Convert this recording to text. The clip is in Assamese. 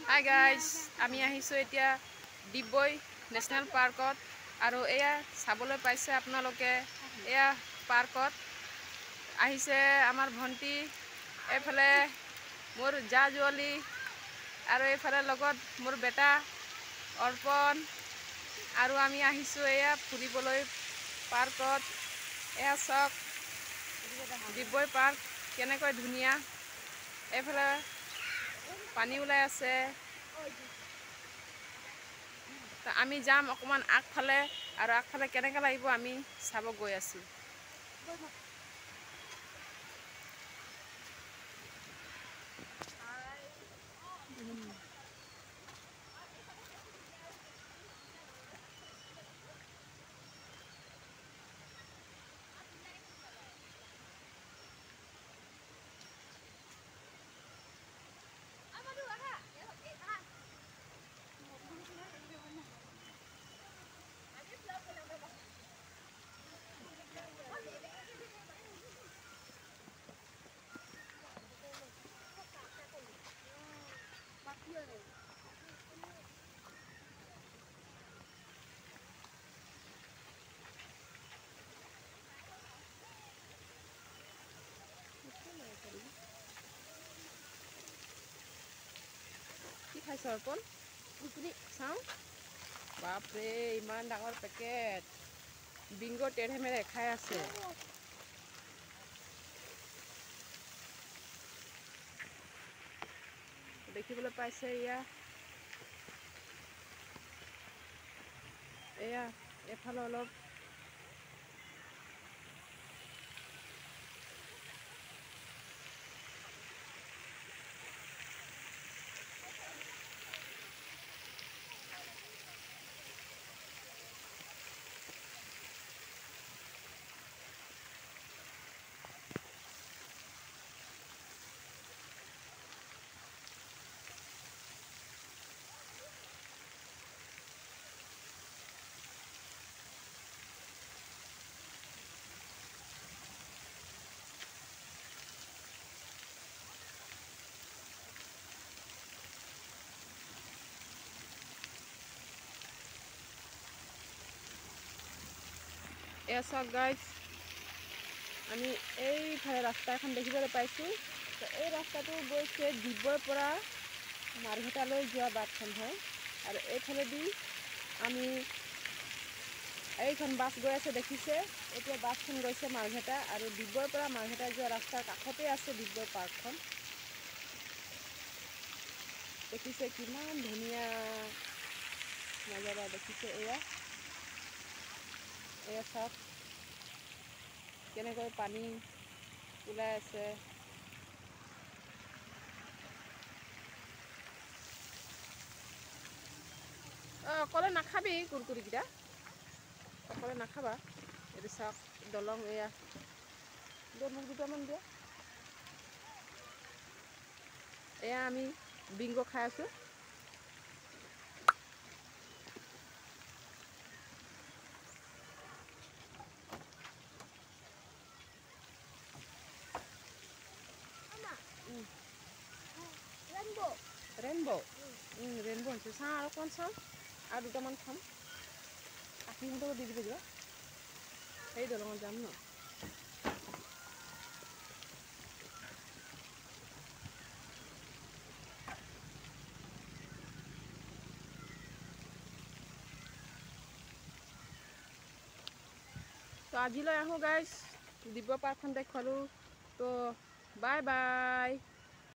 Hi guys, আমি আহিছো এতিয়া ডিবৈ ন্যাশনাল পাৰ্কত আৰু এয়া চাবলৈ পাইছে আপোনালোকে এয়া পাৰ্কত আহিছে আমাৰ ভন্টি এফালে মোৰ জা জুৱলি আৰু এফালে লগত মোৰ বেটা অৰ্পণ আৰু আমি আহিছো এয়া ফুৰিবলৈ পাৰ্কত এয়া চক ডিবৈ পাৰ্ক কেনেকৈ ধুনীয়া এফালে পানী ওলাই আছে আমি যাম অকমান আগফালে আৰু আগফালে কেনেকৈ লাগিব আমি চাব গৈ আছো কি খাইছ অৰ্পণ কুকুৰি চাওঁ বাপৰে ইমান ডাঙৰ পেকেট বিংগো টেঢ়ে মেঢ়ে খাই আছে দেখিবলৈ পাইছে এয়া এফালে অলপ এয়া চাওক গাইজ আমি এইফালে ৰাস্তা এখন দেখিবলৈ পাইছোঁ এই ৰাস্তাটো গৈছে ডিবৈৰ পৰা মাৰ্ঘেটালৈ যোৱা বাটখন হয় আৰু এইফালেদি আমি এইখন বাছ গৈ আছে দেখিছে এতিয়া বাছখন গৈছে মাৰ্ঘেটা আৰু ডিবৈৰ পৰা মাৰ্ঘেটা যোৱা ৰাস্তাৰ কাষতে আছে ডিবৈ পাৰ্কখন দেখিছে কিমান ধুনীয়া নজাৰা দেখিছে এয়া চাওক কেনেকৈ পানী ওলাই আছে অকলে নাখাবি কুৰকুৰিকেইটা অকলে নাখাবা এইটো চাওক দলং এয়া মোক দুটামান দিয়া এয়া আমি বিংগো খাই আছোঁ ৰেইনবো ৰেইনবো হৈছে চাওঁ আৰু অকণমান চাওঁ আৰু দুটামান খাম আখিহঁতকো দি দিব দিবা সেই দলঙত যাম ন তো আজিলৈ আহোঁ গাইজ ডিব্ৰু পাৰ্কখন দেখুৱালোঁ তো বাই বাই